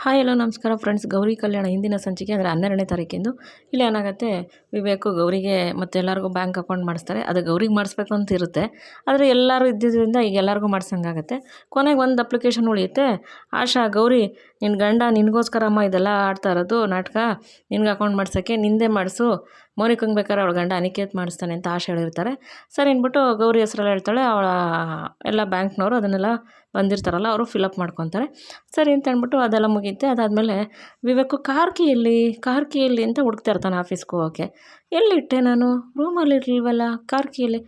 Hi hello ನಮಸ್ಕಾರ friends. Gauri ಕಲ್ಯಾಣ ಹಿಂದಿನ ಸಂಚಿಕೆ ಅಂದರೆ 12ನೇ ತಾರೀಕಿಂದು ಇಲ್ಲಿ ಏನಾಗುತ್ತೆ, ವಿವೇಕು ಗೌರಿಗೆ ಮತ್ತು ಎಲ್ಲರಿಗೂ ಬ್ಯಾಂಕ್ ಅಕೌಂಟ್ ಮಾಡಿಸ್ತಾರೆ. ಅದು ಗೌರಿಗೆ ಮಾಡಿಸ್ಬೇಕು ಅಂತ ಇರುತ್ತೆ, ಆದರೆ ಎಲ್ಲರೂ ಇದ್ದಿದ್ದರಿಂದ ಈಗ ಎಲ್ಲರಿಗೂ ಮಾಡ್ಸಂಗಾಗುತ್ತೆ. ಕೊನೆಗೆ ಒಂದು ಅಪ್ಲಿಕೇಶನ್ ಉಳಿಯುತ್ತೆ. ಆಶಾ, ಗೌರಿ ನಿನ್ನ ಗಂಡ ನಿನಗೋಸ್ಕರಮ್ಮ ಇದೆಲ್ಲ ಆಡ್ತಾ ಇರೋದು ನಾಟಕ, ನಿನ್ಗೆ ಅಕೌಂಟ್ ಮಾಡ್ಸೋಕ್ಕೆ ನಿಂದೇ ಮಾಡಿಸು, ಮೋನಿಕಂಗೆ ಬೇಕಾದ್ರೆ ಅವಳ ಗಂಡ ಅನಿಕೇತ್ ಮಾಡಿಸ್ತಾನೆ ಅಂತ ಆಶಾ ಹೇಳಿರ್ತಾರೆ. ಸರಿ ಅಂದ್ಬಿಟ್ಟು ಗೌರಿ ಹೆಸರೆಲ್ಲ ಹೇಳ್ತಾಳೆ. ಅವಳ ಎಲ್ಲ ಬ್ಯಾಂಕ್ನವರು ಅದನ್ನೆಲ್ಲ ಬಂದಿರ್ತಾರಲ್ಲ ಅವರು ಫಿಲಪ್ ಮಾಡ್ಕೊತಾರೆ. ಸರಿ ಅಂತ ಅಂದ್ಬಿಟ್ಟು ಅದೆಲ್ಲ ಮುಗಿಯುತ್ತೆ. ಅದಾದಮೇಲೆ ವಿವೇಕು ಕಾರ್ ಕೀಯಲ್ಲಿ ಅಂತ ಹುಡುಕ್ತಾ ಇರ್ತಾನೆ ಆಫೀಸ್ಗೆ ಹೋಗೋಕ್ಕೆ. ಎಲ್ಲಿಟ್ಟೆ ನಾನು, ರೂಮಲ್ಲಿ ಇರಲಿಲ್ವಲ್ಲ, ಕಾರ್ ಕೀಯಲ್ಲಿ,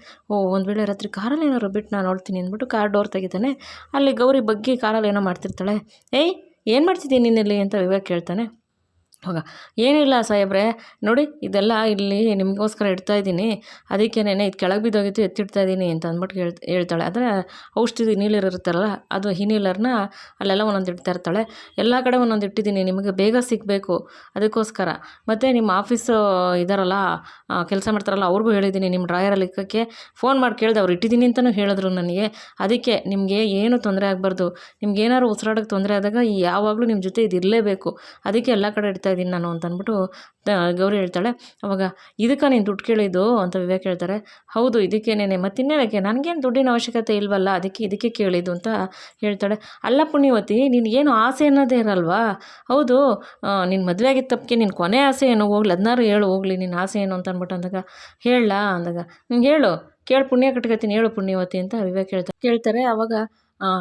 ಒಂದು ವೇಳೆ ರಾತ್ರಿ ಕಾರಲ್ಲಿ ಏನಾದ್ರು ಬಿಟ್ಟು ನಾನು ನೋಡ್ತೀನಿ ಅಂದ್ಬಿಟ್ಟು ಕಾರ್ ಡೋರ್ ತೆಗಿತಾನೆ. ಅಲ್ಲಿ ಗೌರಿ ಬಗ್ಗೆ ಕಾರಲ್ಲಿ ಏನೋ ಮಾಡ್ತಿರ್ತಾಳೆ. ಏಯ್, ಏನು ಮಾಡ್ತಿದ್ದೀನಿ ನೀನಲ್ಲಿ ಅಂತ ವಿವೇಕ್ ಕೇಳ್ತಾನೆ. ಆವಾಗ ಏನಿಲ್ಲ ಸಾಹೇಬ್ರೆ, ನೋಡಿ ಇದೆಲ್ಲ ಇಲ್ಲಿ ನಿಮಗೋಸ್ಕರ ಇಡ್ತಾಯಿದ್ದೀನಿ, ಅದಕ್ಕೇನೆ ಇದು ಕೆಳಗೆ ಬಿದ್ದೋಗಿತ್ತು ಎತ್ತಿಡ್ತಾಯಿದ್ದೀನಿ ಅಂತ ಅಂದ್ಬಿಟ್ಟು ಹೇಳ್ತಾಳೆ. ಆದರೆ ಔಷಧಿ ನೀಲರ್ ಇರುತ್ತಲ್ಲ, ಅದು ಹಿನೀಲರ್ನ ಅಲ್ಲೆಲ್ಲ ಒಂದೊಂದು ಇಡ್ತಾ ಇರ್ತಾಳೆ. ಎಲ್ಲ ಕಡೆ ಒಂದೊಂದು ಇಟ್ಟಿದ್ದೀನಿ, ನಿಮಗೆ ಬೇಗ ಸಿಗಬೇಕು ಅದಕ್ಕೋಸ್ಕರ. ಮತ್ತು ನಿಮ್ಮ ಆಫೀಸು ಇದ್ದಾರಲ್ಲ, ಕೆಲಸ ಮಾಡ್ತಾರಲ್ಲ, ಅವ್ರಿಗೂ ಹೇಳಿದ್ದೀನಿ ನಿಮ್ಮ ಡ್ರಾಯರಲ್ಲಿ ಇಕ್ಕಕ್ಕೆ. ಫೋನ್ ಮಾಡಿ ಕೇಳಿದೆ, ಅವ್ರು ಇಟ್ಟಿದ್ದೀನಿ ಅಂತಲೂ ಹೇಳಿದ್ರು ನನಗೆ. ಅದಕ್ಕೆ ನಿಮಗೆ ಏನು ತೊಂದರೆ ಆಗಬಾರ್ದು, ನಿಮ್ಗೇನಾದ್ರು ಉಸಿರಾಡೋಕ್ಕೆ ತೊಂದರೆ ಆದಾಗ ಯಾವಾಗಲೂ ನಿಮ್ಮ ಜೊತೆ ಇದು ಇರಲೇಬೇಕು, ಅದಕ್ಕೆ ಎಲ್ಲ ಕಡೆ ಇಡ್ತಾ ಇದ್ದೀನಿ ನಾನು ಅಂತ ಅಂದ್ಬಿಟ್ಟು ಗೌರಿ ಹೇಳ್ತಾಳೆ. ಅವಾಗ ಇದಕ್ಕೆ ನೀನು ದುಡ್ಡು ಕೇಳಿದ್ದು ಅಂತ ವಿವೇಕ್ ಹೇಳ್ತಾರೆ. ಹೌದು, ಇದಕ್ಕೇನೇನೆ, ಮತ್ತಿನ್ನೇನಕ್ಕೆ, ನನಗೇನು ದುಡ್ಡಿನ ಅವಶ್ಯಕತೆ ಇಲ್ವಲ್ಲ, ಇದಕ್ಕೆ ಕೇಳಿದ್ದು ಅಂತ ಹೇಳ್ತಾಳೆ. ಅಲ್ಲ ಪುಣ್ಯವತಿ, ನಿನಗೇನು ಆಸೆ ಅನ್ನೋದೇ ಇರಲ್ವಾ? ಹೌದು, ನಿನ್ನ ಮದುವೆ ಆಗಿದ್ದ ತಪ್ಪಿಗೆ ನಿನ್ನ ಕೊನೆ ಆಸೆ ಏನು, ಹೋಗ್ಲಿ ಅದನ್ನಾರು ಹೇಳು, ಹೋಗ್ಲಿ ನಿನ್ನ ಆಸೆ ಏನು ಅಂತ ಅಂದ್ಬಿಟ್ಟು ಅಂದಾಗ ಹೇಳಲಾ ಅಂದಾಗ, ಹೇಳು, ಕೇಳು ಪುಣ್ಯ ಕಟ್ಕೊತೀನಿ, ಹೇಳು ಪುಣ್ಯವತಿ ಅಂತ ವಿವೇಕ್ ಕೇಳ್ತಾರೆ. ಅವಾಗ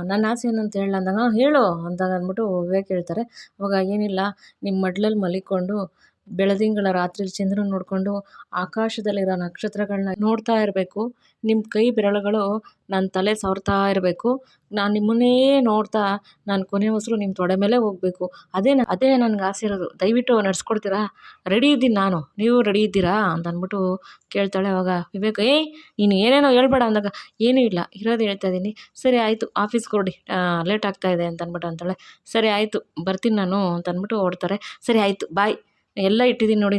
ನನ್ನ ಆಸೆ ಏನಂತ ಹೇಳ ಅಂದಾಗ ಹೇಳು ಅಂದಾಗ ಅಂದ್ಬಿಟ್ಟು ವಿವೇಕ್ ಹೇಳ್ತಾರೆ. ಅವಾಗ ಏನಿಲ್ಲ, ನಿಮ್ಮ ಮಡ್ಲಲ್ಲಿ ಮಲಿಕೊಂಡು ಬೆಳದಿಂಗಳ ರಾತ್ರಿಲಿ ಚಂದ್ರನ ನೋಡಿಕೊಂಡು ಆಕಾಶದಲ್ಲಿರೋ ನಕ್ಷತ್ರಗಳನ್ನ ನೋಡ್ತಾ ಇರಬೇಕು. ನಿಮ್ಮ ಕೈ ಬೆರಳುಗಳು ನನ್ನ ತಲೆ ಸವರ್ತಾ ಇರಬೇಕು. ನಾನು ನಿಮ್ಮನ್ನೇ ನೋಡ್ತಾ ನಾನು ಕೊನೆ ಉಸಿರು ನಿಮ್ಮ ತೊಡೆ ಮೇಲೆ ಹೋಗಬೇಕು. ಅದೇ ನನಗೆ ಆಸೆ ಇರೋದು. ದಯವಿಟ್ಟು ನಡೆಸ್ಕೊಡ್ತೀರಾ? ರೆಡಿ ಇದ್ದೀನಿ ನಾನು, ನೀವು ರೆಡಿ ಇದ್ದೀರಾ ಅಂತ ಅಂದ್ಬಿಟ್ಟು ಕೇಳ್ತಾಳೆ. ಅವಾಗ ವಿವೇಕ್, ನೀನು ಏನೇನೋ ಹೇಳ್ಬೇಡ ಅಂದಾಗ, ಏನೂ ಇಲ್ಲ, ಇರೋದು ಹೇಳ್ತಾ ಇದ್ದೀನಿ. ಸರಿ ಆಯಿತು, ಆಫೀಸ್ಗೆ ಹೊರಡಿ, ಲೇಟ್ ಆಗ್ತಾಯಿದೆ ಅಂತ ಅಂದ್ಬಿಟ್ಟು ಅಂತಾಳೆ. ಸರಿ ಆಯಿತು, ಬರ್ತೀನಿ ನಾನು ಅಂತ ಅಂದ್ಬಿಟ್ಟು ಹೊರಡ್ತಾರೆ. ಸರಿ ಆಯಿತು, ಬಾಯ್, ಎಲ್ಲ ಇಟ್ಟಿದ್ದೀನಿ ನೋಡಿ.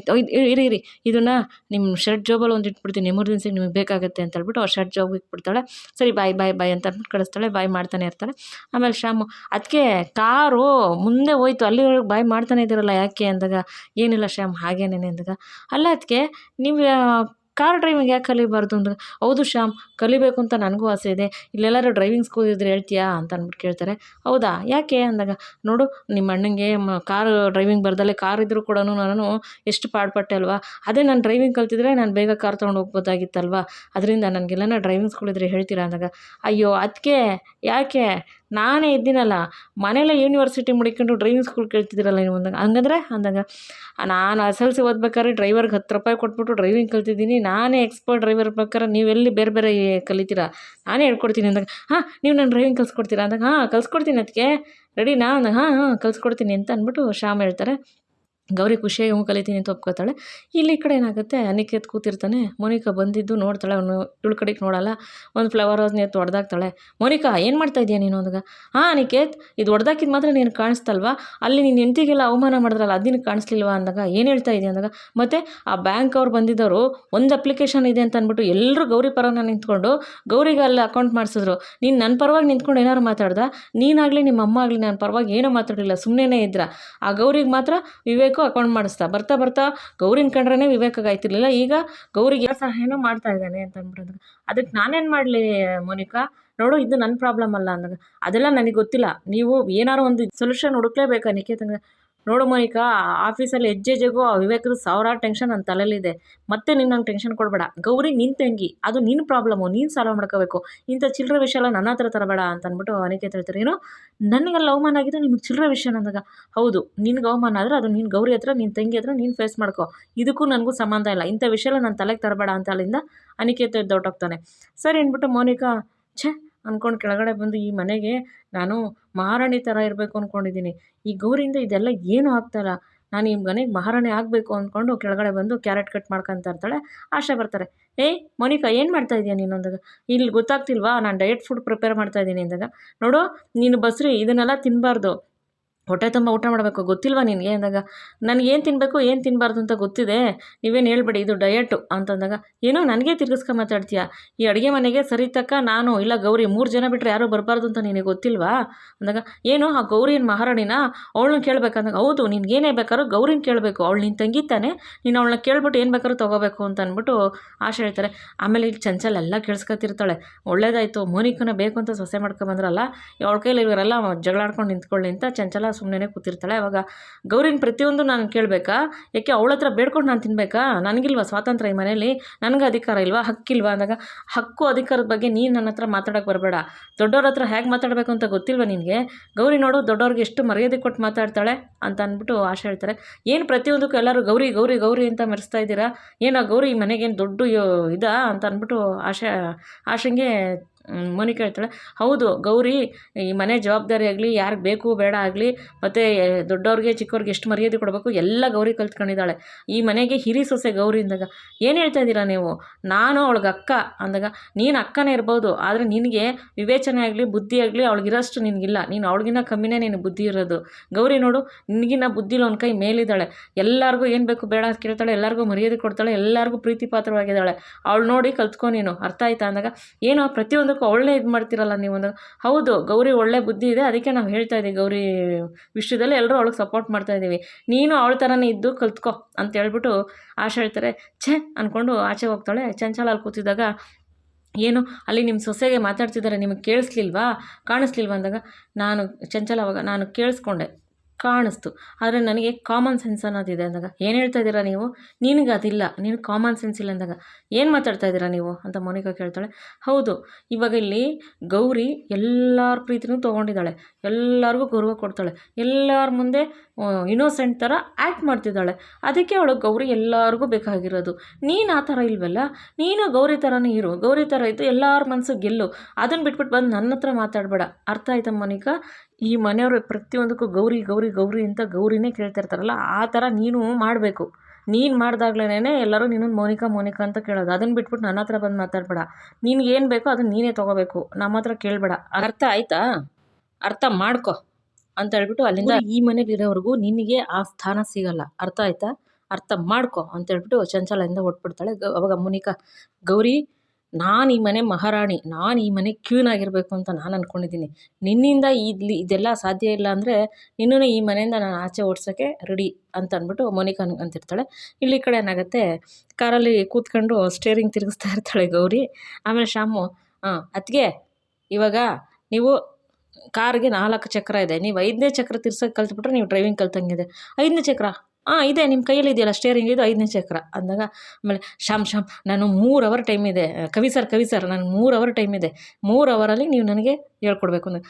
ಇರಿ, ಇದನ್ನು ನಿಮ್ಮ ಶರ್ಟ್ ಜಾಬಲ್ಲಿ ಒಂದು ಇಟ್ಬಿಡ್ತೀನಿ, ಎಮರ್ಜೆನ್ಸಿಗೆ ನಿಮಗೆ ಬೇಕಾಗುತ್ತೆ ಅಂತ ಹೇಳ್ಬಿಟ್ಟು ಅವ್ರು ಶರ್ಟ್ ಜಾಬ್ ಇಟ್ಬಿಡ್ತಾಳೆ. ಸರಿ ಬಾಯ್ ಅಂತ ಅಂದ್ಬಿಟ್ಟು ಕಳಿಸ್ತಾಳೆ. ಬಾಯ್ ಮಾಡ್ತಾನೆ ಇರ್ತಾಳೆ. ಆಮೇಲೆ ಶ್ಯಾಮು, ಅದಕ್ಕೆ ಕಾರು ಮುಂದೆ ಹೋಯ್ತು, ಅಲ್ಲಿವರೆಗೆ ಬಾಯ್ ಮಾಡ್ತಾನೆ ಇದ್ದೀರಲ್ಲ ಯಾಕೆ ಅಂದಾಗ, ಏನಿಲ್ಲ ಶ್ಯಾಮ್ ಹಾಗೇನೇನೆ ಅಂದಾಗ, ಅಲ್ಲ ಅದಕ್ಕೆ ನೀವು ಕಾರ್ ಡ್ರೈವಿಂಗ್ ಯಾಕೆ ಕಲಿಬಾರ್ದು ಅಂದಾಗ, ಹೌದು ಶ್ಯಾಮ್, ಕಲಿಬೇಕು ಅಂತ ನನಗೂ ಆಸೆ ಇದೆ, ಇಲ್ಲೆಲ್ಲರೂ ಡ್ರೈವಿಂಗ್ ಸ್ಕೂಲ್ ಇದ್ರೆ ಹೇಳ್ತೀಯಾ ಅಂತ ಅಂದ್ಬಿಟ್ಟು ಕೇಳ್ತಾರೆ. ಹೌದಾ, ಯಾಕೆ ಅಂದಾಗ, ನೋಡು ನಿಮ್ಮ ಅಣ್ಣಂಗೆ ಕಾರ್ ಡ್ರೈವಿಂಗ್ ಬರ್ದಲ್ಲೇ ಕಾರ್ ಇದ್ದರೂ ಕೂಡ ನಾನು ಎಷ್ಟು ಪಾಡ್ಪಟ್ಟೆ ಅಲ್ವಾ, ಅದೇ ನಾನು ಡ್ರೈವಿಂಗ್ ಕಲ್ತಿದ್ರೆ ನಾನು ಬೇಗ ಕಾರ್ ತೊಗೊಂಡು ಹೋಗ್ಬೋದಾಗಿತ್ತಲ್ವಾ, ಅದರಿಂದ ನನಗೆಲ್ಲನ ಡ್ರೈವಿಂಗ್ ಸ್ಕೂಲ್ ಇದ್ರೆ ಹೇಳ್ತೀರಾ ಅಂದಾಗ, ಅಯ್ಯೋ ಅದಕ್ಕೆ ಯಾಕೆ, ನಾನೇ ಇದ್ದೀನಲ್ಲ ಮನೇಲೆ ಯೂನಿವರ್ಸಿಟಿ ಮುಡಿಕೊಂಡು ಡ್ರೈವಿಂಗ್ ಸ್ಕೂಲ್ ಕೇಳ್ತಿದ್ದೀರಲ್ಲ ನೀವು ಅಂದಾಗ, ಅಂದಾಗ ನಾನು SLC ಓದ್ಬೇಕಾದ್ರೆ ಡ್ರೈವರ್ಗೆ 10 ರೂಪಾಯಿ ಕೊಟ್ಬಿಟ್ಟು ಡ್ರೈವಿಂಗ್ ಕಲ್ತಿದ್ದೀನಿ, ನಾನೇ ಎಕ್ಸ್ಪರ್ಟ್ ಡ್ರೈವರ್ ಬೇಕಾದ್ರೆ ನೀವೆಲ್ಲಿ ಬೇರೆ ಕಲಿತೀರಾ, ನಾನೇ ಹೇಳ್ಕೊಡ್ತೀನಿ ಅಂದಾಗ, ನೀವು ನಾನು ಡ್ರೈವಿಂಗ್ ಕಲಿಸ್ಕೊಡ್ತೀರಾ ಅಂದಾಗ, ಕಲಿಸ್ಕೊಡ್ತೀನಿ ಅದಕ್ಕೆ ರೆಡಿನಾ ಅಂದಾಗ, ಕಲಿಸ್ಕೊಡ್ತೀನಿ ಅಂತ ಅಂದ್ಬಿಟ್ಟು ಶ್ಯಾಮ್ ಹೇಳ್ತಾರೆ. ಗೌರಿ ಖುಷಿಯಾಗಿ ಕಲಿತೀನಿ ಅಂತ ಒಪ್ಕೋತಾಳೆ. ಇಲ್ಲಿ ಈ ಕಡೆ ಏನಾಗುತ್ತೆ, ಅನಿಕೇತ್ ಕೂತಿರ್ತಾನೆ. ಮೋನಿಕಾ ಬಂದಿದ್ದು ನೋಡ್ತಾಳೆ, ಅವನು ಇವಳ ಕಡೆಗೆ ನೋಡಲ್ಲ. ಒಂದು ಫ್ಲವರ್ ವಾಸ್ನ ಎತ್ತು ಹೊಡೆದಾಕ್ತಾಳೆ. ಮೋನಿಕಾ, ಏನು ಮಾಡ್ತಾ ಇದೀಯ ನೀನು ಅಂದಾಗ, ಅನಿಕೇತ್, ಇದು ಹೊಡೆದಾಕಿದ್ದು ಮಾತ್ರ ನೀನು ಕಾಣಿಸ್ತಲ್ವಾ, ಅಲ್ಲಿ ನೀನು ಹೆಂಡ್ತಿಗೆಲ್ಲ ಅವಮಾನ ಮಾಡಿದ್ರಲ್ಲ ಅದು ನಿನಗೆ ಕಾಣಿಸ್ಲಿಲ್ವಾ ಅಂದಾಗ, ಏನು ಹೇಳ್ತಾ ಇದೆಯಾ ಅಂದಾಗ, ಮತ್ತು ಆ ಬ್ಯಾಂಕ್ ಅವ್ರು ಬಂದಿದ್ದವರು ಒಂದು ಅಪ್ಲಿಕೇಶನ್ ಇದೆ ಅಂತ ಅಂದ್ಬಿಟ್ಟು ಎಲ್ಲರೂ ಗೌರಿ ಪರನ ನಿಂತ್ಕೊಂಡು ಗೌರಿಗೆ ಅಲ್ಲಿ ಅಕೌಂಟ್ ಮಾಡಿಸಿದ್ರು. ನೀನು ನನ್ನ ಪರವಾಗಿ ನಿಂತ್ಕೊಂಡು ಏನಾದ್ರು ಮಾತಾಡ್ದ, ನೀನಾಗಲಿ ನಿಮ್ಮ ಅಮ್ಮ ಆಗಲಿ ನನ್ನ ಪರವಾಗಿ ಏನೂ ಮಾತಾಡಲಿಲ್ಲ, ಸುಮ್ಮನೆ ಇದ್ರ. ಆ ಗೌರಿಗೆ ಮಾತ್ರ ವಿವೇಕು ಅಕೌಂಟ್ ಮಾಡಿಸ್ತಾ ಬರ್ತಾ ಗೌರಿನ ಕಂಡ್ರೇ ವಿವೇಕಾಗ ಆಯ್ತಿರ್ಲಿಲ್ಲ, ಈಗ ಗೌರಿಗೆ ಸಹಾಯನೂ ಮಾಡ್ತಾ ಇದ್ದಾನೆ ಅಂತ ಅಂದ್ಬಿಟ್ಟು, ಅದಕ್ಕೆ ನಾನೇನು ಮಾಡಲಿ ಮೋನಿಕಾ, ನೋಡು ಇದು ನನ್ನ ಪ್ರಾಬ್ಲಮ್ ಅಲ್ಲ ಅಂದಾಗ, ಅದೆಲ್ಲ ನನಗೆ ಗೊತ್ತಿಲ್ಲ, ನೀವು ಏನಾರು ಒಂದು ಸೊಲ್ಯೂಷನ್ ಹುಡುಕ್ಲೇಬೇಕಾ ನಿಖೇತಂಗ. ನೋಡು ಮೋನಿಕಾ, ಆಫೀಸಲ್ಲಿ ಹೆಜ್ಜೆಗೂ ಆ ವಿವೇಕದ 1000 ಟೆನ್ಷನ್ ನನ್ನ ತಲೆಯಲ್ಲಿದೆ, ಮತ್ತೆ ನೀನು ನಂಗೆ ಟೆನ್ಷನ್ ಕೊಡಬೇಡ. ಗೌರಿ ನಿನ್ನ ತಂಗಿ, ಅದು ನಿನ್ನ ಪ್ರಾಬ್ಲಮ್ಮು, ನೀನು ಸಾಲ್ವ್ ಮಾಡ್ಕೋಬೇಕು, ಇಂಥ ಚಿಲ್ಲರೆ ವಿಷಯ ಎಲ್ಲ ನನ್ನ ಹತ್ರ ತರಬೇಡ ಅಂತ ಅಂದ್ಬಿಟ್ಟು ಅನಿಕೇತ್ ಹೇಳ್ತಾರೆ. ಏನೋ ನನಗೆಲ್ಲ ಅವಮಾನ ಆಗಿದ್ದು ನಿಮಗೆ ಚಿಲ್ಲರೆ ವಿಷಯ ಅಂದಾಗ, ಹೌದು ನಿನ್ಗೆ ಅವಮಾನ ಆದರೆ ಅದು ನೀನು ಗೌರಿ ಹತ್ರ, ನಿನ್ನ ತಂಗಿ ಹತ್ರ ನೀನು ಫೇಸ್ ಮಾಡ್ಕೋ, ಇದಕ್ಕೂ ನನಗೂ ಸಂಬಂಧ ಇಲ್ಲ, ಇಂಥ ವಿಷಯ ಎಲ್ಲ ನನ್ನ ತಲೆಗೆ ತರಬೇಡ ಅಂತ ಅಲ್ಲಿಂದ ಅನಿಕೇತ್ ಹೊರಟೋಗ್ತಾನೆ. ಸರಿ ಅಂದ್ಬಿಟ್ಟು ಮೋನಿಕಾ ಅಂದ್ಕೊಂಡು ಕೆಳಗಡೆ ಬಂದು, ಈ ಮನೆಗೆ ನಾನು ಮಹಾರಾಣಿ ಥರ ಇರಬೇಕು ಅಂದ್ಕೊಂಡಿದ್ದೀನಿ, ಈ ಗೌರಿಯಿಂದ ಇದೆಲ್ಲ ಏನೂ ಆಗ್ತಾಯಿಲ್ಲ, ನಾನು ಈ ಮನೆಗೆ ಮಹಾರಾಣಿ ಆಗಬೇಕು ಅಂದ್ಕೊಂಡು ಕೆಳಗಡೆ ಬಂದು ಕ್ಯಾರೆಟ್ ಕಟ್ ಮಾಡ್ಕೊತಾ ಇರ್ತಾಳೆ. ಆಶಾ ಬರ್ತಾರೆ. ಮೋನಿಕಾ, ಏನು ಮಾಡ್ತಾ ಇದೀಯ ನೀನು ಅಂದಾಗ, ಇಲ್ಲಿ ಗೊತ್ತಾಗ್ತಿಲ್ವಾ, ನಾನು ಡಯಟ್ ಫುಡ್ ಪ್ರಿಪೇರ್ ಮಾಡ್ತಾಯಿದ್ದೀನಿ ಅಂದಾಗ, ನೋಡು ನೀನು ಬಸ್ರಿ ಇದನ್ನೆಲ್ಲ ತಿನ್ನಬಾರ್ದು, ಹೊಟ್ಟೆ ತುಂಬ ಊಟ ಮಾಡಬೇಕು ಗೊತ್ತಿಲ್ವಾ ನಿನಗೆ ಅಂದಾಗ, ನನಗೇನು ತಿನ್ನಬೇಕು ಏನು ತಿನ್ನಬಾರ್ದು ಅಂತ ಗೊತ್ತಿದೆ, ನೀವೇನು ಹೇಳ್ಬೇಡಿ ಇದು ಡಯಟು ಅಂತಂದಾಗ, ಏನೋ ನನಗೆ ತಿರ್ಗಿಸ್ಕೊ ಮಾತಾಡ್ತೀಯ, ಈ ಅಡುಗೆ ಮನೆಗೆ ಸರಿ ತಕ್ಕ ನಾನು ಇಲ್ಲ ಗೌರಿ 3 ಜನ ಬಿಟ್ಟರೆ ಯಾರೂ ಬರಬಾರ್ದು ಅಂತ ನಿನಗೆ ಗೊತ್ತಿಲ್ವಾ ಅಂದಾಗ, ಏನು ಆ ಗೌರಿನ ಮಹಾರಾಣಿನ ಅವಳನ್ನ ಕೇಳಬೇಕಂದಾಗ, ಹೌದು ನಿನ್ಗೇನೇ ಬೇಕಾದ್ರೂ ಗೌರಿನ ಕೇಳಬೇಕು, ಅವಳು ನಿನ್ನ ತಂಗಿ ತಾನೆ, ನೀನು ಅವಳನ್ನ ಕೇಳ್ಬಿಟ್ಟು ಏನು ಬೇಕಾದ್ರೂ ತೊಗೋಬೇಕು ಅಂತ ಅಂದ್ಬಿಟ್ಟು ಆಶೆ ಹೇಳ್ತಾರೆ. ಆಮೇಲೆ ಇಲ್ಲಿ ಚಂಚಲ್ ಎಲ್ಲ ಕೇಳಿಸ್ಕೊತಿರ್ತಾಳೆ, ಒಳ್ಳೇದಾಯಿತು ಮೋನಿಕನ ಬೇಕು ಅಂತ ಸೊಸೆ ಮಾಡ್ಕೊಂಬಂದ್ರಲ್ಲ, ಅವಳ ಕೈಲಿ ಇವರೆಲ್ಲ ಜಗಳಾಡ್ಕೊಂಡು ನಿಂತ್ಕೊಳ್ಳಿ ಅಂತ ಚಂಚಲ ಸುಮ್ಮನೆ ಕೂತಿರ್ತಾಳೆ. ಅವಾಗ ಗೌರಿನ ಪ್ರತಿಯೊಂದು ನಾನು ಕೇಳಬೇಕಾ, ಯಾಕೆ ಅವಳ ಹತ್ರ ಬೇಡ್ಕೊಂಡು ನಾನು ತಿನ್ನಬೇಕಾ, ನನಗಿಲ್ವಾ ಸ್ವಾತಂತ್ರ್ಯ ಈ ಮನೇಲಿ, ನನಗೆ ಅಧಿಕಾರ ಇಲ್ವಾ, ಹಕ್ಕಿಲ್ವಾ ಅಂದಾಗ, ಹಕ್ಕು ಅಧಿಕಾರದ ಬಗ್ಗೆ ನೀನು ನನ್ನ ಹತ್ರ ಮಾತಾಡೋಕ್ಕೆ ಬರಬೇಡ, ದೊಡ್ಡವ್ರ ಹತ್ರ ಹೇಗೆ ಮಾತಾಡಬೇಕು ಅಂತ ಗೊತ್ತಿಲ್ವ ನಿನಗೆ, ಗೌರಿ ನೋಡು ದೊಡ್ಡವ್ರಿಗೆ ಎಷ್ಟು ಮರ್ಯಾದೆ ಕೊಟ್ಟು ಮಾತಾಡ್ತಾಳೆ ಅಂತ ಅಂದ್ಬಿಟ್ಟು ಆಶೆ ಹೇಳ್ತಾರೆ. ಏನು ಪ್ರತಿಯೊಂದಕ್ಕೂ ಎಲ್ಲರೂ ಗೌರಿ ಗೌರಿ ಗೌರಿ ಅಂತ ಮೆರೆಸ್ತಾ ಇದ್ದೀರಾ, ಏನೋ ಗೌರಿ ಈ ಮನೆಗೇನು ದೊಡ್ಡ ಇದಾ ಅಂತ ಅಂದ್ಬಿಟ್ಟು ಆಶೆಗೆ ಮೋನಿಕಾ ಹೇಳ್ತಾಳೆ, ಹೌದು ಗೌರಿ ಈ ಮನೆ ಜವಾಬ್ದಾರಿ ಆಗಲಿ ಯಾರಿಗೆ ಬೇಕು ಬೇಡ ಆಗಲಿ ಮತ್ತು ದೊಡ್ಡವ್ರಿಗೆ ಚಿಕ್ಕವ್ರಿಗೆ ಎಷ್ಟು ಮರ್ಯಾದೆ ಕೊಡಬೇಕು ಎಲ್ಲ ಗೌರಿ ಕಲ್ತ್ಕೊಂಡಿದ್ದಾಳೆ, ಈ ಮನೆಗೆ ಹಿರಿ ಸೊಸೆ ಗೌರಿ ಅಂದಾಗ, ಏನು ಹೇಳ್ತಾ ಇದ್ದೀರಾ ನೀವು, ನಾನು ಅವಳಿಗೆ ಅಕ್ಕ ಅಂದಾಗ, ನೀನು ಅಕ್ಕನೇ ಇರ್ಬೋದು ಆದರೆ ನಿನಗೆ ವಿವೇಚನೆ ಆಗಲಿ ಬುದ್ಧಿ ಆಗಲಿ ಅವಳಿಗಿರೋಷ್ಟು ನಿನಗಿಲ್ಲ, ನೀನು ಅವಳಿಗಿನ್ನ ಕಮ್ಮಿನೇ ನೀನು ಬುದ್ಧಿ ಇರೋದು, ಗೌರಿ ನೋಡು ನಿನಗಿನ್ನ ಬುದ್ಧಿಲಿ ಒಂದು ಕೈ ಮೇಲಿದ್ದಾಳೆ, ಎಲ್ಲರಿಗೂ ಏನು ಬೇಕು ಬೇಡ ಅಂತ ಕೇಳ್ತಾಳೆ, ಎಲ್ಲರಿಗೂ ಮರ್ಯಾದೆ ಕೊಡ್ತಾಳೆ, ಎಲ್ಲರಿಗೂ ಪ್ರೀತಿ ಪಾತ್ರವಾಗಿದ್ದಾಳೆ, ಅವಳು ನೋಡಿ ಕಲ್ತ್ಕೊ ನೀನು, ಅರ್ಥ ಆಯ್ತಾ ಅಂದಾಗ, ಏನೋ ಪ್ರತಿಯೊಂದು ಒಳ್ಳೆ ಇದು ಮಾಡ್ತಿರಲ್ಲ ನೀವು ಅಂದಾಗ, ಹೌದು ಗೌರಿ ಒಳ್ಳೆ ಬುದ್ಧಿ ಇದೆ ಅದಕ್ಕೆ ನಾವು ಹೇಳ್ತಾ ಇದ್ದೀವಿ, ಗೌರಿ ವಿಷಯದಲ್ಲಿ ಎಲ್ಲರೂ ಅವಳಿಗೆ ಸಪೋರ್ಟ್ ಮಾಡ್ತಾ ಇದ್ದೀವಿ, ನೀನು ಅವಳ ಥರನೇ ಇದ್ದು ಕಲ್ತ್ಕೊ ಅಂತ ಹೇಳ್ಬಿಟ್ಟು ಆಶೆ ಹೇಳ್ತಾರೆ. ಛೇ ಅಂದ್ಕೊಂಡು ಆಚೆ ಹೋಗ್ತಾಳೆ. ಚಂಚಲ ಅಲ್ಲಿ ಕೂತಿದ್ದಾಗ, ಏನು ಅಲ್ಲಿ ನಿಮ್ಮ ಸೊಸೆಗೆ ಮಾತಾಡ್ತಿದ್ದಾರೆ ನಿಮಗೆ ಕೇಳಿಸ್ಲಿಲ್ವಾ ಕಾಣಿಸ್ಲಿಲ್ವಾ ಅಂದಾಗ, ಚಂಚಲ ಅವಾಗ ನಾನು ಕೇಳಿಸ್ಕೊಂಡೆ ಕಾಣಿಸ್ತು ಆದರೆ ನನಗೆ ಕಾಮನ್ ಸೆನ್ಸ್ ಅನ್ನೋದಿದೆ ಅಂದಾಗ, ಏನು ಹೇಳ್ತಾ ಇದ್ದೀರಾ ನೀವು, ನಿನಗೆ ಅದಿಲ್ಲ, ನೀನು ಕಾಮನ್ ಸೆನ್ಸ್ ಇಲ್ಲ ಅಂದಾಗ, ಏನು ಮಾತಾಡ್ತಾ ಇದ್ದೀರಾ ನೀವು ಅಂತ ಮೋನಿಕಾ ಕೇಳ್ತಾಳೆ. ಹೌದು ಇವಾಗ ಇಲ್ಲಿ ಗೌರಿ ಎಲ್ಲರ ಪ್ರೀತಿನೂ ತೊಗೊಂಡಿದ್ದಾಳೆ, ಎಲ್ಲರಿಗೂ ಗೌರವ ಕೊಡ್ತಾಳೆ, ಎಲ್ಲರ ಮುಂದೆ ಇನ್ನೋಸೆಂಟ್ ಥರ ಆ್ಯಕ್ಟ್ ಮಾಡ್ತಿದ್ದಾಳೆ, ಅದಕ್ಕೆ ಅವಳು ಗೌರಿ ಎಲ್ಲರಿಗೂ ಬೇಕಾಗಿರೋದು, ನೀನು ಆ ಥರ ಇಲ್ವಲ್ಲ, ನೀನು ಗೌರಿ ಥರನೇ ಇರು, ಗೌರಿ ಥರ ಇದ್ದು ಎಲ್ಲರ ಮನಸ್ಸು ಗೆಲ್ಲು, ಅದನ್ನು ಬಿಟ್ಬಿಟ್ಟು ಬಂದು ನನ್ನ ಹತ್ರ ಮಾತಾಡಬೇಡ, ಅರ್ಥ ಆಯ್ತಾ ಮೋನಿಕಾ, ಈ ಮನೆಯವರು ಪ್ರತಿಯೊಂದಕ್ಕೂ ಗೌರಿ ಗೌರಿ ಗೌರಿ ಅಂತ ಗೌರಿನೇ ಕೇಳ್ತಾ ಇರ್ತಾರಲ್ಲ ಆ ಥರ ನೀನು ಮಾಡಬೇಕು, ನೀನು ಮಾಡಿದಾಗ್ಲೇ ಎಲ್ಲರೂ ನೀನು ಮೋನಿಕಾ ಮೋನಿಕಾ ಅಂತ ಕೇಳೋದು, ಅದನ್ನು ಬಿಟ್ಬಿಟ್ಟು ನನ್ನ ಹತ್ರ ಬಂದು ಮಾತಾಡಬೇಡ, ನಿನಗೇನು ಬೇಕೋ ಅದನ್ನು ನೀನೇ ತೊಗೋಬೇಕು, ನಮ್ಮ ಹತ್ರ ಕೇಳಬೇಡ, ಅರ್ಥ ಆಯ್ತಾ, ಅರ್ಥ ಮಾಡ್ಕೊ ಅಂತ ಹೇಳ್ಬಿಟ್ಟು ಅಲ್ಲಿಂದ ಈ ಮನೇಲಿರೋವ್ರಿಗೂ ನಿನಗೆ ಆ ಸ್ಥಾನ ಸಿಗಲ್ಲ, ಅರ್ಥ ಆಯ್ತಾ, ಅರ್ಥ ಮಾಡ್ಕೊ ಅಂತ ಹೇಳ್ಬಿಟ್ಟು ಚಂಚಲಿಂದ ಹೊಟ್ಬಿಡ್ತಾಳೆ. ಅವಾಗ ಮೋನಿಕಾ, ಗೌರಿ ನಾನು ಈ ಮನೆ ಮಹಾರಾಣಿ, ನಾನು ಈ ಮನೆ ಕ್ವೀನ್ ಆಗಿರಬೇಕು ಅಂತ ನಾನು ಅಂದ್ಕೊಂಡಿದ್ದೀನಿ, ನಿನ್ನಿಂದ ಇದೆಲ್ಲ ಸಾಧ್ಯ ಇಲ್ಲ ಅಂದರೆ ನಿನ್ನೂ ಈ ಮನೆಯಿಂದ ನಾನು ಆಚೆ ಓಡಿಸೋಕ್ಕೆ ರೆಡಿ ಅಂತ ಅಂದ್ಬಿಟ್ಟು ಮೋನಿಕಾ ಅಂತಿರ್ತಾಳೆ. ಇಲ್ಲಿ ಕಡೆ ಏನಾಗುತ್ತೆ, ಕಾರಲ್ಲಿ ಕೂತ್ಕೊಂಡು ಸ್ಟೇರಿಂಗ್ ತಿರುಗಿಸ್ತಾ ಇರ್ತಾಳೆ ಗೌರಿ. ಆಮೇಲೆ ಶ್ಯಾಮು, ಅತ್ತಿಗೆ ಇವಾಗ ನೀವು ಕಾರ್ಗೆ 4 ಚಕ್ರ ಇದೆ, ನೀವು 5ನೇ ಚಕ್ರ ತಿರ್ಸೋಕ್ಕೆ ಕಲ್ತ್ಬಿಟ್ರೆ ನೀವು ಡ್ರೈವಿಂಗ್ ಕಲ್ತಂಗಿದೆ, 5ನೇ ಚಕ್ರ ಇದೆ ನಿಮ್ಮ ಕೈಯಲ್ಲಿ ಇದೆಯಲ್ಲ ಸ್ಟೇರಿಂಗ್, ಇದು 5ನೇ ಚಕ್ರ ಅಂದಾಗ, ಆಮೇಲೆ ಶ್ಯಾಮ್ ನಾನು 3 ಅವರ್ ಟೈಮ್ ಇದೆ, ಕವಿ ಸರ್ ನನಗೆ 3 ಅವರ್ ಟೈಮ್ ಇದೆ, 3 ಅವರಲ್ಲಿ ನೀವು ನನಗೆ ಹೇಳ್ಕೊಡ್ಬೇಕು ಅಂದಾಗ,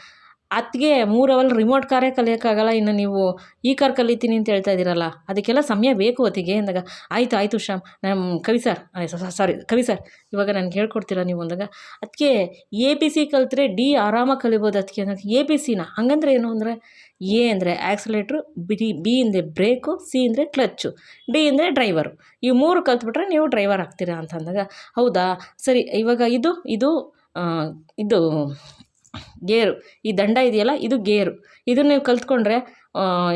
ಅತ್ತಿಗೆ 3 ಅವರಲ್ಲಿ ರಿಮೋಟ್ ಕಾರೇ ಕಲಿಯೋಕ್ಕಾಗಲ್ಲ, ಇನ್ನು ನೀವು ಈ ಕಾರ್ ಕಲಿತೀನಿ ಅಂತ ಹೇಳ್ತಾ ಇದ್ದೀರಲ್ಲ ಅದಕ್ಕೆಲ್ಲ ಸಮಯ ಬೇಕು ಅತ್ತಿಗೆ ಅಂದಾಗ, ಆಯಿತು ಶ್ಯಾಮ್ ನಮ್ಮ ಕವಿ ಸರ್ ಇವಾಗ ನನಗೆ ಹೇಳ್ಕೊಡ್ತೀರಾ ನೀವು ಅಂದಾಗ, ಅದಕ್ಕೆ ABC ಕಲಿತ್ರೆ D ಆರಾಮಾಗಿ ಕಲಿಬೋದು ಅದಕ್ಕೆ ಅಂದಾಗ, ABCನ ಹಂಗಂದ್ರೆ ಏನು ಅಂದರೆ, A ಅಂದರೆ ಆ್ಯಕ್ಸಲೇಟ್ರು, B ಅಂದರೆ ಬ್ರೇಕು, C ಅಂದರೆ ಕ್ಲಚ್ಚು, D ಅಂದರೆ ಡ್ರೈವರು, ಈ 3 ಕಲ್ತ್ಬಿಟ್ರೆ ನೀವು ಡ್ರೈವರ್ ಆಗ್ತೀರಾ ಅಂತ ಅಂದಾಗ, ಹೌದಾ ಸರಿ ಇವಾಗ ಇದು ಗೇರು, ಈ ದಂಡ ಇದೆಯಲ್ಲ ಇದು ಗೇರು, ಇದನ್ನು ನೀವು ಕಲ್ತ್ಕೊಂಡ್ರೆ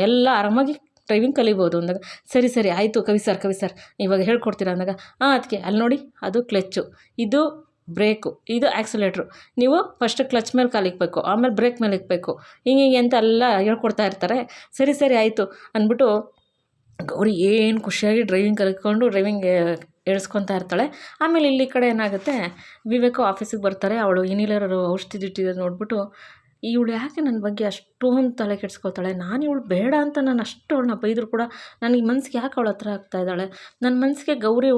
ಎಲ್ಲ ಆರಾಮಾಗಿ ಡ್ರೈವಿಂಗ್ ಕಲಿಬೋದು ಅಂದಾಗ, ಸರಿ ಆಯಿತು ಕವಿ ಸರ್ ಇವಾಗ ಹೇಳ್ಕೊಡ್ತೀರಾ ಅಂದಾಗ, ಅದಕ್ಕೆ ಅಲ್ಲಿ ನೋಡಿ ಅದು ಕ್ಲಚ್ಚು, ಇದು ಬ್ರೇಕು, ಇದು ಆ್ಯಕ್ಸಲೇಟ್ರು, ನೀವು ಫಸ್ಟ್ ಕ್ಲಚ್ ಮೇಲೆ ಕಾಲಿಕ್ಬೇಕು, ಆಮೇಲೆ ಬ್ರೇಕ್ ಮೇಲೆ ಇಕ್ಬೇಕು, ಹಿಂಗೆ ಅಂತ ಎಲ್ಲ ಹೇಳ್ಕೊಡ್ತಾ ಇರ್ತಾರೆ. ಸರಿ ಆಯಿತು ಅಂದ್ಬಿಟ್ಟು ಗೌರಿ ಏನು ಖುಷಿಯಾಗಿ ಡ್ರೈವಿಂಗ್ ಕಲ್ತ್ಕೊಂಡು ಡ್ರೈವಿಂಗ್ ಹೇಳ್ಸ್ಕೊತಾ ಇರ್ತಾಳೆ. ಆಮೇಲೆ ಇಲ್ಲಿ ಕಡೆ ಏನಾಗುತ್ತೆ, ವಿವೇಕು ಆಫೀಸಿಗೆ ಬರ್ತಾರೆ, ಅವಳು ಏನಿಲ್ಲರು ಔಷಧಿ ಇಟ್ಟಿರೋದು ನೋಡ್ಬಿಟ್ಟು, ಇವಳು ಯಾಕೆ ನನ್ನ ಬಗ್ಗೆ ಅಷ್ಟೊಂದು ತಲೆ ಕೆಡಿಸ್ಕೊತಾಳೆ, ನಾನು ಇವಳು ಬೇಡ ಅಂತ ನಾನು ಅಷ್ಟು ಅವಳನ್ನ ಬೈದರೂ ಕೂಡ ನನಗೆ ಮನಸ್ಸಿಗೆ ಯಾಕೆ ಅವಳ ಹತ್ರ ಆಗ್ತಾ ಇದ್ದಾಳೆ, ನನ್ನ ಮನಸ್ಸಿಗೆ ಗೌರಿ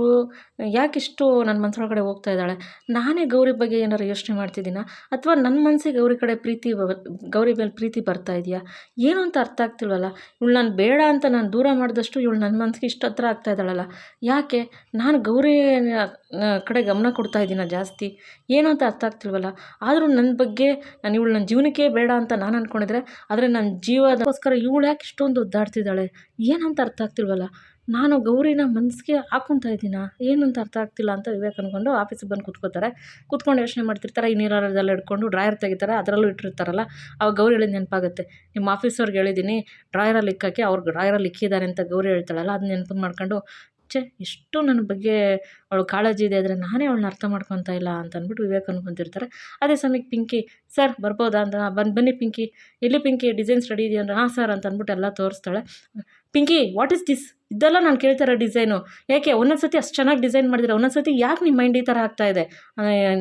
ಯಾಕಿಷ್ಟು ನನ್ನ ಮನಸ್ಸೊಳಗಡೆ ಹೋಗ್ತಾ ಇದ್ದಾಳೆ, ನಾನೇ ಗೌರಿ ಬಗ್ಗೆ ಏನಾರು ಯೋಚನೆ ಮಾಡ್ತಿದ್ದೀನ, ಅಥವಾ ನನ್ನ ಮನಸ್ಸಿಗೆ ಗೌರಿ ಮೇಲೆ ಪ್ರೀತಿ ಬರ್ತಾ ಇದೆಯಾ ಏನು ಅಂತ ಅರ್ಥ ಆಗ್ತಿಲ್ವಲ್ಲ, ಇವಳು ನಾನು ಬೇಡ ಅಂತ ನಾನು ದೂರ ಮಾಡಿದಷ್ಟು ಇವಳು ನನ್ನ ಮನಸ್ಸಿಗೆ ಇಷ್ಟು ಹತ್ರ ಆಗ್ತಾ ಇದ್ದಾಳಲ್ಲ, ಯಾಕೆ ನಾನು ಗೌರಿ ಕಡೆ ಗಮನ ಕೊಡ್ತಾ ಇದ್ದೀನ ಜಾಸ್ತಿ, ಏನು ಅಂತ ಅರ್ಥ ಆಗ್ತಿಲ್ವಲ್ಲ, ಆದರೂ ನನ್ನ ಬಗ್ಗೆ ನಾನು ಇವಳು ನನ್ನ ಜೀವನಕ್ಕೆ ಬೇಡ ಅಂತ ನಾನು ಅಂದ್ಕೊಂಡಿದ್ರೆ, ಆದರೆ ನನ್ನ ಜೀವದಕ್ಕೋಸ್ಕರ ಇವಳು ಯಾಕೆ ಇಷ್ಟೊಂದು ಒದ್ದಾಡ್ತಿದ್ದಾಳೆ ಏನಂತ ಅರ್ಥ ಆಗ್ತಿಲ್ವಲ್ಲ, ನಾನು ಗೌರಿನ ಮನಸ್ಸಿಗೆ ಹಾಕ್ಕೊತಾ ಇದ್ದೀನಾ ಏನು ಅಂತ ಅರ್ಥ ಆಗ್ತಿಲ್ಲ ಅಂತ ವಿವೇಕ್ ಅಂದ್ಕೊಂಡು ಆಫೀಸಿಗೆ ಬಂದು ಕೂತ್ಕೋತಾರೆ. ಕೂತ್ಕೊಂಡು ಯೋಚನೆ ಮಾಡ್ತಿರ್ತಾರೆ. ಈ ನೀರದೆಲ್ಲ ಹಿಡ್ಕೊಂಡು ಡ್ರಾಯರ್ ತೆಗಿತಾರೆ, ಅದರಲ್ಲೂ ಇಟ್ಟಿರ್ತಾರಲ್ಲ. ಅವಾಗ ಗೌರಿ ಹೇಳಿದ ನೆನಪಾಗುತ್ತೆ, ನಿಮ್ಮ ಆಫೀಸವ್ರಿಗೆ ಹೇಳಿದ್ದೀನಿ ಡ್ರಾಯರಲ್ಲಿ ಇಕ್ಕೋಕ್ಕೆ, ಅವ್ರು ಡ್ರಾಯರಲ್ಲಿ ಇಕ್ಕಿದ್ದಾರೆ ಅಂತ ಗೌರಿ ಹೇಳ್ತಾಳಲ್ಲ, ಅದನ್ನ ನೆನಪು ಮಾಡ್ಕೊಂಡು ಎಷ್ಟು ನನ್ನ ಬಗ್ಗೆ ಅವಳು ಕಾಳಜಿ ಇದೆ ಆದರೆ ನಾನೇ ಅವಳನ್ನ ಅರ್ಥ ಮಾಡ್ಕೊತಾ ಇಲ್ಲ ಅಂತ ಅಂದ್ಬಿಟ್ಟು ವಿವೇಕ್ ಅನ್ಕೊತಿರ್ತಾರೆ. ಅದೇ ಸಮಯಕ್ಕೆ ಪಿಂಕಿ, ಸರ್ ಬರ್ಬೋದಾ ಅಂತ, ಬನ್ನಿ ಪಿಂಕಿ, ಎಲ್ಲಿ ಪಿಂಕಿ ಡಿಸೈನ್ಸ್ ರೆಡಿ ಇದೆಯಾ ಅಂದರೆ ಹಾಂ ಸರ್ ಅಂತ ಅಂದ್ಬಿಟ್ಟು ಎಲ್ಲ ತೋರಿಸ್ತಾಳೆ. ಪಿಂಕಿ ವಾಟ್ ಇಸ್ ದಿಸ್, ಇದೆಲ್ಲ ನಾನು ಕೇಳ್ತಾರ ಡಿಸೈನು ಯಾಕೆ ಒಂದೊಂದು ಸತಿ ಅಷ್ಟು ಚೆನ್ನಾಗಿ ಡಿಸೈನ್ ಮಾಡಿದ್ರೆ ಒಂದೊಂದು ಸತಿ ಯಾಕೆ ನಿಮ್ಮ ಮೈಂಡ್ ಈ ಥರ ಆಗ್ತಾಯಿದೆ,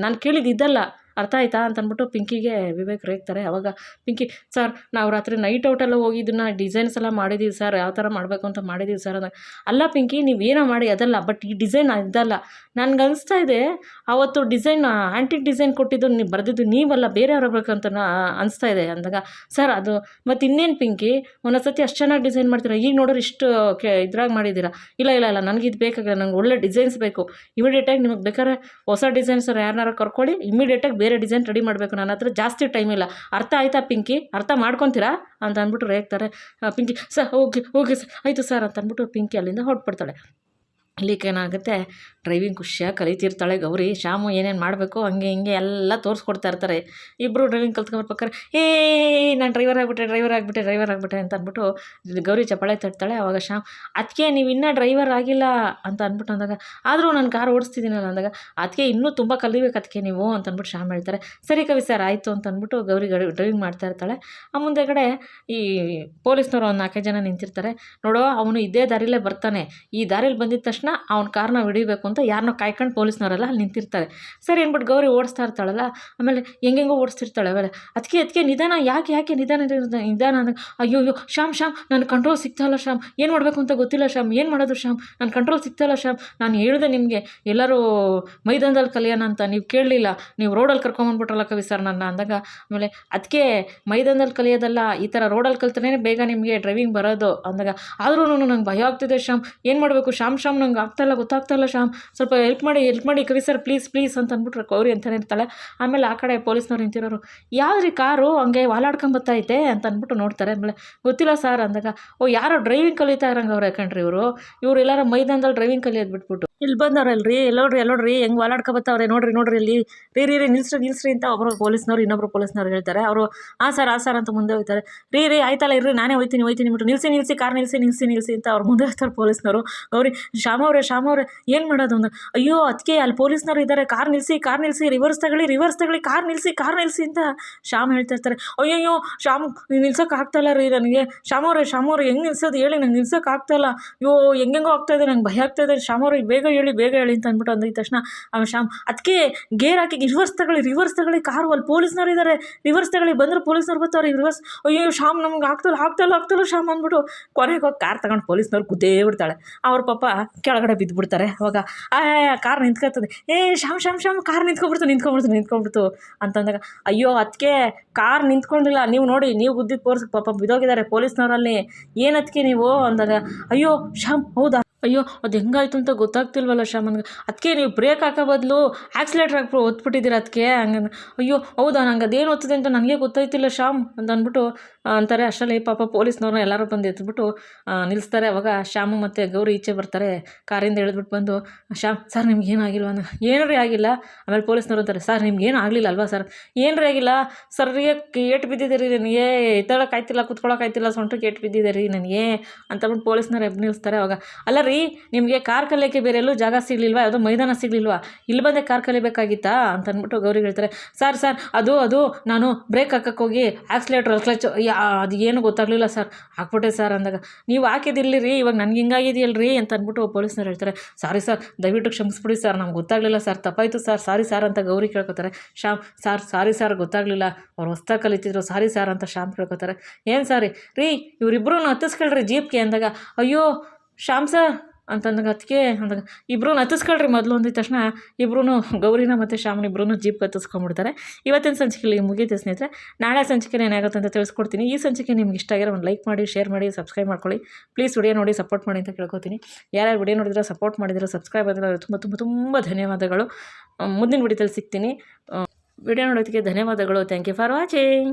ನಾನು ಕೇಳಿದ್ದು ಇದಲ್ಲ ಅರ್ಥ ಆಯ್ತಾ ಅಂತ ಅಂದ್ಬಿಟ್ಟು ಪಿಂಕಿಗೆ ವಿವೇಕ್ ರೇಗ್ತಾರೆ. ಅವಾಗ ಪಿಂಕಿ, ಸರ್ ನಾವು ರಾತ್ರಿ ನೈಟ್ ಔಟೆಲ್ಲ ಹೋಗಿದ್ದನ್ನ ಡಿಸೈನ್ಸ್ ಎಲ್ಲ ಮಾಡಿದ್ದೀವಿ ಸರ್, ಯಾವ ಥರ ಮಾಡಬೇಕು ಅಂತ ಮಾಡಿದ್ದೀವಿ ಸರ್ ಅಂತ. ಅಲ್ಲ ಪಿಂಕಿ ನೀವೇನೋ ಮಾಡಿ ಅದಲ್ಲ, ಬಟ್ ಈ ಡಿಸೈನ್ ಇದಲ್ಲ, ನನಗೆ ಅನಿಸ್ತಾ ಇದೆ ಆವತ್ತು ಡಿಸೈನ್ ಆ್ಯಂಟಿಕ್ ಡಿಸೈನ್ ಕೊಟ್ಟಿದ್ದು ನೀವು ಬರೆದಿದ್ದು ನೀವಲ್ಲ ಬೇರೆಯವ್ರು ಬೇಕಂತ ಅನಿಸ್ತಾ ಇದೆ ಅಂದಾಗ, ಸರ್ ಅದು ಮತ್ತು ಇನ್ನೇನು ಪಿಂಕಿ ಒಂದೊಂದು ಸತಿ ಅಷ್ಟು ಚೆನ್ನಾಗಿ ಡಿಸೈನ್ ಮಾಡ್ತೀರಾ, ಈಗ ನೋಡೋರು ಇಷ್ಟು ಇದ್ರಾಗ ಮಾಡಿದ್ದೀರಾ, ಇಲ್ಲ ಇಲ್ಲ ಇಲ್ಲ ನನಗೆ ಇದು ಬೇಕಾಗಿಲ್ಲ, ನಂಗೆ ಒಳ್ಳೆ ಡಿಸೈನ್ಸ್ ಬೇಕು, ಇಮಿಡಿಯೇಟಾಗಿ ನಿಮಗೆ ಬೇಕಾದ್ರೆ ಹೊಸ ಡಿಸೈನ್ಸರು ಯಾರನ್ನಾರು ಕರ್ಕೊಳ್ಳಿ, ಇಮಿಡಿಯೇಟಾಗಿ ಬೇರೆ ಡಿಸೈನ್ ರೆಡಿ ಮಾಡಬೇಕು, ನನ್ನ ಹತ್ರ ಜಾಸ್ತಿ ಟೈಮ್ ಇಲ್ಲ, ಅರ್ಥ ಆಯ್ತಾ ಪಿಂಕಿ, ಅರ್ಥ ಮಾಡ್ಕೊತೀರಾ ಅಂತ ಅಂದ್ಬಿಟ್ಟು ರೇಗ್ತಾರೆ. ಪಿಂಕಿ ಸರ್ ಓಕೆ ಸರ್ ಆಯಿತು ಸರ್ ಅಂತ ಅಂದ್ಬಿಟ್ಟು ಪಿಂಕಿ ಅಲ್ಲಿಂದ ಹೊರಟ್ಬಿಡ್ತಾಳೆ. ಇಲ್ಲಿಗೇನಾಗುತ್ತೆ, ಡ್ರೈವಿಂಗ್ ಖುಷಿಯಾಗಿ ಕಲಿತಿರ್ತಾಳೆ ಗೌರಿ. ಶ್ಯಾಮು ಏನೇನು ಮಾಡಬೇಕು ಹಂಗೆ ಹಿಂಗೆ ಎಲ್ಲ ತೋರಿಸ್ಕೊಡ್ತಾ ಇರ್ತಾರೆ. ಇಬ್ಬರು ಡ್ರೈವಿಂಗ್ ಕಲ್ತ್ಕೊಂಡ್ಬೇಕಾರೆ ನಾನು ಡ್ರೈವರ್ ಆಗಿಬಿಟ್ಟೆ ಅಂತ ಅಂದ್ಬಿಟ್ಟು ಗೌರಿ ಚಪ್ಪಾಳೆ ತಟ್ತಾಳೆ. ಆವಾಗ ಶ್ಯಾಮ್, ಅದಕ್ಕೆ ನೀವು ಇನ್ನೂ ಡ್ರೈವರ್ ಆಗಿಲ್ಲ ಅಂತ ಅಂದ್ಬಿಟ್ಟು ಅಂದಾಗ, ಆದರೂ ನಾನು ಕಾರ್ ಓಡಿಸ್ತಿದ್ದೀನಲ್ಲ ಅಂದಾಗ, ಅದಕ್ಕೆ ಇನ್ನೂ ತುಂಬ ಕಲಿಬೇಕು ಅದಕ್ಕೆ ನೀವು ಅಂತ ಅಂದ್ಬಿಟ್ಟು ಶ್ಯಾಮ್ ಹೇಳ್ತಾರೆ. ಸರಿ ಕವಿ ಸರ್ ಆಯಿತು ಅಂತ ಅಂದ್ಬಿಟ್ಟು ಗೌರಿ ಡ್ರೈವಿಂಗ್ ಮಾಡ್ತಾ ಇರ್ತಾಳೆ. ಆ ಮುಂದೆಗಡೆ ಈ ಪೊಲೀಸ್ನವರು ಒಂದು 4 ಜನ ನಿಂತಿರ್ತಾರೆ. ನೋಡೋ ಅವನು ಇದೇ ದಾರಿಲೇ ಬರ್ತಾನೆ, ಈ ದಾರಿಲಿ ಬಂದಿದ್ದ ತಕ್ಷಣ ಅವ್ನ ಕಾರ್ನ ಹಿಡಿಬೇಕು ಅಂತ ಯಾರನ್ನೋ ಕಾಯ್ಕೊಂಡು ಪೊಲೀಸ್ನವರೆಲ್ಲ ಅಲ್ಲಿ ನಿಂತಿರ್ತಾರೆ. ಸರಿ ಅಂದ್ಬಿಟ್ಟು ಗೌರಿ ಓಡಿಸ್ತಾ ಇರ್ತಾಳಲ್ಲ, ಆಮೇಲೆ ಹೆಂಗೆಂಗೋ ಓಡಿಸ್ತಿರ್ತಾಳೆ. ಆಮೇಲೆ ಅದಕ್ಕೆ ನಿಧಾನ, ಯಾಕೆ ನಿಧಾನ ಅಂದಾಗ, ಅಯ್ಯೋ ಶ್ಯಾಮ್ ನನ್ನ ಕಂಟ್ರೋಲ್ ಸಿಗ್ತಾಯಿಲ್ಲ ಶ್ಯಾಮ್, ಏನು ಮಾಡಬೇಕು ಅಂತ ಗೊತ್ತಿಲ್ಲ ಶ್ಯಾಮ್, ಏನು ಮಾಡೋದು ಶ್ಯಾಮ್, ನನ್ನ ಕಂಟ್ರೋಲ್ ಸಿಗ್ತಾಯಿಲ್ಲ ಶ್ಯಾಮ್, ನಾನು ಹೇಳಿದೆ ನಿಮಗೆ ಎಲ್ಲರೂ ಮೈದಾನದಲ್ಲಿ ಕಲಿಯೋಣ ಅಂತ, ನೀವು ಕೇಳಲಿಲ್ಲ, ನೀವು ರೋಡಲ್ಲಿ ಕರ್ಕೊಂಬಂದ್ಬಿಟ್ರಲ್ಲ ಕವಿ ಸರ್ ನನ್ನ ಅಂದಾಗ, ಆಮೇಲೆ ಅದಕ್ಕೆ ಮೈದಾನದಲ್ಲಿ ಕಲಿಯೋದಲ್ಲ, ಈ ಥರ ರೋಡಲ್ಲಿ ಕಲ್ತನೇ ಬೇಗ ನಿಮಗೆ ಡ್ರೈವಿಂಗ್ ಬರೋದು ಅಂದಾಗ, ಆದ್ರೂ ನಂಗೆ ಭಯ ಆಗ್ತಿದೆ ಶ್ಯಾಮ್, ಏನು ಮಾಡಬೇಕು ಶ್ಯಾಮ್ ನಂಗೆ ಗೊತ್ತಾಗ್ತಾಯಿಲ್ಲ ಶ್ಯಾಮ್, ಸ್ವಲ್ಪ ಹೆಲ್ಪ್ ಮಾಡಿ ಕವಿ ಸರ್ ಪ್ಲೀಸ್ ಅಂತ ಅಂದ್ಬಿಟ್ರೆ ಗೌರಿ ಅಂತಲೇ ಇರ್ತಾಳೆ. ಆಮೇಲೆ ಆ ಕಡೆ ಪೊಲೀಸ್ನವ್ರು ನಿಂತಿರೋರು, ಯಾವ್ದ್ರಿ ಕಾರು ಹಂಗೆ ವಾಲಾಡ್ಕೊಂಬತ್ತೈತೆ ಅಂತ ಅಂದ್ಬಿಟ್ಟು ನೋಡ್ತಾರೆ. ಆಮೇಲೆ ಗೊತ್ತಿಲ್ಲ ಸರ್ ಅಂದಾಗ, ಯಾರೋ ಡ್ರೈವಿಂಗ್ ಕಲಿತಾ ಇರಂಗೆ ಅವ್ರು ಯಾಕಂಡ್ರಿ ಇವ್ರು ಎಲ್ಲಾರ ಮೈದಾನದಲ್ಲಿ ಡ್ರೈವಿಂಗ್ ಕಲಿಯೋದು ಬಿಟ್ಬಿಟ್ಟು ಇಲ್ಲಿ ಬಂದವ್ರಲ್ರಿ, ಎಲ್ಲೋಡ್ರಿ ಹೆಂಗೆ ವಾಲಾಡ್ಕೊಬತ್ತವ್ರೆ ನೋಡ್ರಿ ಇಲ್ಲಿ ರೀ ನಿಲ್ಸ್ರಿ ಅಂತ ಒಬ್ಬರು ಪೊಲೀಸ್ನವ್ರು ಇನ್ನೊಬ್ರು ಪೊಲೀಸ್ನವ್ರು ಹೇಳ್ತಾರೆ. ಅವರು ಆ ಸರ್ ಅಂತ ಮುಂದೆ ಹೋಗ್ತಾರೆ. ರೀ ಆಯ್ತಲ್ಲ ಇರ್ರಿ ನಾನೇ ಹೋಯ್ತೀನಿ ಬಿಟ್ಟು ನಿಲ್ಸಿ ಕಾರ್ ನಿಲ್ಸಿ ಅಂತ ಅವ್ರು ಮುಂದೆ ಹೋಗ್ತಾರೆ ಪೊಲೀಸ್ನವರು. ಗೌರಿ, ಶ್ಯಾಮವ್ರೆ ಏನು ಮಾಡೋದು ಅಂದ್ರೆ, ಅಯ್ಯೋ ಅದಕ್ಕೆ ಅಲ್ಲಿ ಪೊಲೀಸ್ನವ್ರು ಇದ್ದಾರೆ, ಕಾರ್ ನಿಲ್ಸಿ ರಿವರ್ಸ್ ತಗೊಳ್ಳಿ ಕಾರ್ ನಿಲ್ಸಿ ಅಂತ ಶ್ಯಾಮ್ ಹೇಳ್ತಾ ಇರ್ತಾರೆ. ಅಯ್ಯಯ್ಯೋ ಶ್ಯಾಮ್ ನಿಲ್ಸೋಕೆ ಆಗ್ತಾಯಿಲ್ಲ ರೀ ನನಗೆ, ಶ್ಯಾಮವ್ರೆ ಹೆಂಗೆ ನಿಲ್ಸೋದು ಹೇಳಿ, ನಂಗೆ ನಿಲ್ಸೋಕೆ ಆಗ್ತಾಯಿಲ್ಲ, ಅಯ್ಯೋ ಹೆಂಗೆಂಗೋ ಆಗ್ತಾಯಿದೆ, ನಂಗೆ ಭಯ ಆಗ್ತಾಯಿದೆ ಶ್ಯಾಮವ್ರೆ ಬೇಗ ಹೇಳಿ ಅಂತ ಅಂದ್ಬಿಟ್ಟು ಅಂದಿದ ತಕ್ಷಣ ಆಮೇಲೆ ಶ್ಯಾಮ್, ಅದಕ್ಕೆ ಗೇರ್ ಹಾಕಿ ರಿವರ್ಸ್ ತಗೊಳ್ಳಿ ಕಾರು, ಅಲ್ಲಿ ಪೊಲೀಸ್ನವ್ರು ಇದ್ದಾರೆ, ರಿವರ್ಸ್ ತಗೊಳ್ಳಿ, ಬಂದರು ಪೊಲೀಸ್ನವ್ರು ಬರ್ತಾವ್ರಿ ರಿವರ್ಸ್, ಅಯ್ಯೋ ಶ್ಯಾಮ್ ನಮ್ಗೆ ಆಗ್ತಾಯಿಲ್ಲ ಶ್ಯಾಮ್ ಅಂದ್ಬಿಟ್ಟು ಕೊನೆಗೆ ಹೋಗಿ ಕಾರ್ ತಗೊಂಡು ಪೊಲೀಸ್ನವ್ರು ಕೂತೇ ಬಿಡ್ತಾಳೆ. ಅವ್ರ ಪಾಪ ಕೆಳಗಡೆ ಬಿದ್ದುಬಿಡ್ತಾರೆ. ಅವಾಗ ಕಾರ್ ನಿಂತ್ಕೊತದೆ, ಶ್ಯಾಮ್ ಕಾರ್ ನಿಂತ್ಕೊಂಡ್ಬಿಡ್ತು ಅಂತಂದಾಗ, ಅಯ್ಯೋ ಅದಕ್ಕೆ ಕಾರ್ ನಿಂತ್ಕೊಂಡಿಲ್ಲ, ನೀವು ನೋಡಿ ನೀವು ಗುದ್ದಿದ್ದು ಪಾಪ ಬಿದ್ದೋಗಿದ್ದಾರೆ ಪೊಲೀಸ್ನವರಲ್ಲಿ, ಏನದಕ್ಕೆ ನೀವು ಅಂದಾಗ, ಅಯ್ಯೋ ಶ್ಯಾಮ್ ಹೌದಾ, ಅಯ್ಯೋ ಅದು ಹೆಂಗಾಯ್ತು ಅಂತ ಗೊತ್ತಾಗ್ತಿಲ್ವಲ್ಲ ಶ್ಯಾಮ್ ನನಗೆ, ಅದಕ್ಕೆ ನೀವು ಬ್ರೇಕ್ ಹಾಕೋ ಬದಲು ಆಕ್ಸಿಲೇಟ್ರ್ ಹಾಕಿ ಒತ್ಬಿಟ್ಟಿದ್ದೀರ ಅದಕ್ಕೆ ಹಂಗಂದು, ಅಯ್ಯೋ ಹೌದಾ ನಂಗೆ ಅದೇನು ಓದ್ತದೆ ಅಂತ ನನಗೆ ಗೊತ್ತಾಯ್ತಿಲ್ಲ ಶ್ಯಾಮ್ ಅಂತ ಅಂದ್ಬಿಟ್ಟು ಅಂತಾರೆ. ಅಷ್ಟರಲ್ಲಿ ಪಾಪ ಪೊಲೀಸ್ನವ್ರನ್ನ ಎಲ್ಲರೂ ಬಂದು ಎತ್ಬಿಟ್ಟು ನಿಲ್ಲಿಸ್ತಾರೆ. ಅವಾಗ ಶ್ಯಾಮು ಮತ್ತು ಗೌರಿ ಈಚೆ ಬರ್ತಾರೆ, ಕಾರಿಂದ ಇಳಿದ್ಬಿಟ್ಟು ಬಂದು, ಶ್ಯಾಮ್ ಸರ್ ನಿಮ್ಗೆ ಏನಾಗಿಲ್ವ ಅಂದ, ಏನ್ರಿ ಆಗಿಲ್ಲ. ಆಮೇಲೆ ಪೊಲೀಸ್ನವ್ರು ಅಂತಾರೆ, ಸರ್ ನಿಮ್ಗೆ ಏನು ಆಗಲಿಲ್ಲ ಅಲ್ವಾ ಸರ್, ಏನ್ರಿ ಆಗಿಲ್ಲ ಸರ್ಗೆ ಏಟು ಬಿದ್ದಿದೆ ರೀ ನನಗೆ, ಎತ್ತಳಕ್ಕಾಯ್ತಿಲ್ಲ ಕೂತ್ಕೊಳ್ಳೋಕ್ಕಾಯ್ತಿಲ್ಲ, ಸೊಂಟಕ್ಕೆ ಏಟು ಬಿದ್ದಿದೆ ರೀ ನನಗೆ ಅಂತಂದ್ಬಿಟ್ಟು ಪೊಲೀಸ್ನವ್ರು ನಿಲ್ಲಿಸ್ತಾರೆ. ಅವಾಗ ಅಲ್ಲ ರೀ ನಿಮಗೆ ಕಾರ್ ಕಲಿಯೋಕ್ಕೆ ಬೇರೆ ಎಲ್ಲೂ ಜಾಗ ಸಿಗಲಿಲ್ವಾ, ಯಾವುದೋ ಮೈದಾನ ಸಿಗಲಿಲ್ವಾ, ಇಲ್ಲಿ ಬಂದೆ ಕಾರ್ ಕಲಿಬೇಕಾಗಿತ್ತಾ ಅಂತ ಅಂದ್ಬಿಟ್ಟು ಗೌರಿ ಹೇಳ್ತಾರೆ. ಸರ್ ಅದು ನಾನು ಬ್ರೇಕ್ ಹಾಕಕ್ಕೆ ಹೋಗಿ ಆಕ್ಸಿಲೇಟ್ರ್ ಕ್ಲಚ್ ಅದು ಏನು ಗೊತ್ತಾಗಲಿಲ್ಲ ಸರ್, ಹಾಕ್ಬಿಟ್ಟೆ ಸರ್ ಅಂದಾಗ, ನೀವು ಹಾಕಿದಿಲ್ಲ ರೀ ಇವಾಗ ನನಗೆ ಹಿಂಗಾಗಿದೆಯಲ್ರಿ ಅಂತ ಅಂದ್ಬಿಟ್ಟು ಪೊಲೀಸ್ನವ್ರು ಹೇಳ್ತಾರೆ. ಸಾರಿ ಸರ್ ದಯವಿಟ್ಟು ಕ್ಷಮಿಸ್ಬಿಡಿ ಸರ್, ನಮ್ಗೆ ಗೊತ್ತಾಗಲಿಲ್ಲ ಸರ್, ತಪ್ಪಾಯಿತು ಸರ್, ಸಾರಿ ಸರ್ ಅಂತ ಗೌರಿ ಕೇಳ್ಕೊತಾರೆ. ಶ್ಯಾಮ್ ಸಾರಿ ಸರ್ ಗೊತ್ತಾಗಲಿಲ್ಲ, ಅವ್ರು ಹೊಸ್ದಾಗಿ ಕಲಿತಿದ್ರು, ಸಾರಿ ಸರ್ ಅಂತ ಶ್ಯಾಮ್ ಕೇಳ್ಕೊತಾರೆ. ಏನು ಸಾರಿ ರೀ ಇವ್ರಿಬ್ರು ಹತ್ತಿಸ್ಕೊಳ್ರಿ ಜೀಪ್ಗೆ ಅಂದಾಗ, ಅಯ್ಯೋ ಶ್ಯಾಮ್ ಸರ್ ಅಂತಂದಾಗ ಅದಕ್ಕೆ ಅಂದಾಗ, ಇಬ್ಬರೂ ಹತ್ತಿಸ್ಕೊಳ್ರಿ ಮೊದಲು ಅಂದಿದ ತಕ್ಷಣ ಇಬ್ಬರೂ ಗೌರಿನ ಮತ್ತು ಶ್ಯಾಮ್ನ ಇಬ್ಬರೂ ಜೀಪ್ ಹತ್ತಿಸ್ಕೊಂಡ್ಬಿಡ್ತಾರೆ. ಇವತ್ತಿನ ಸಂಚಿಕೆಯಲ್ಲಿ ಮುಗಿಯುತ್ತೆ ಸ್ನೇಹಿತರೆ. ನಾಳೆ ಸಂಚಿಕೆ ಏನಾಗುತ್ತೆ ಅಂತ ತಿಳಿಸ್ಕೊಡ್ತೀನಿ. ಈ ಸಂಚಿಕೆ ನಿಮ್ಗೆ ಇಷ್ಟ ಆಗಿರೋ ಒಂದು ಲೈಕ್ ಮಾಡಿ, ಶೇರ್ ಮಾಡಿ, ಸಬ್ಸ್ಕ್ರೈಬ್ ಮಾಡ್ಕೊಳ್ಳಿ. ಪ್ಲೀಸ್ ವಿಡಿಯೋ ನೋಡಿ ಸಪೋರ್ಟ್ ಮಾಡಿ ಅಂತ ಕೇಳ್ಕೊತೀನಿ. ಯಾರ್ಯಾರು ವಿಡಿಯೋ ನೋಡಿದ್ರೆ ಸಪೋರ್ಟ್ ಮಾಡಿದ್ರೆ ಸಬ್ಸ್ಕ್ರೈಬ್ ಆಗಿದ್ರೆ ತುಂಬ ಧನ್ಯವಾದಗಳು. ಮುಂದಿನ ವಿಡಿಯೋದಲ್ಲಿ ಸಿಗ್ತೀನಿ. ವಿಡಿಯೋ ನೋಡೋದಕ್ಕೆ ಧನ್ಯವಾದಗಳು. Thank you for watching.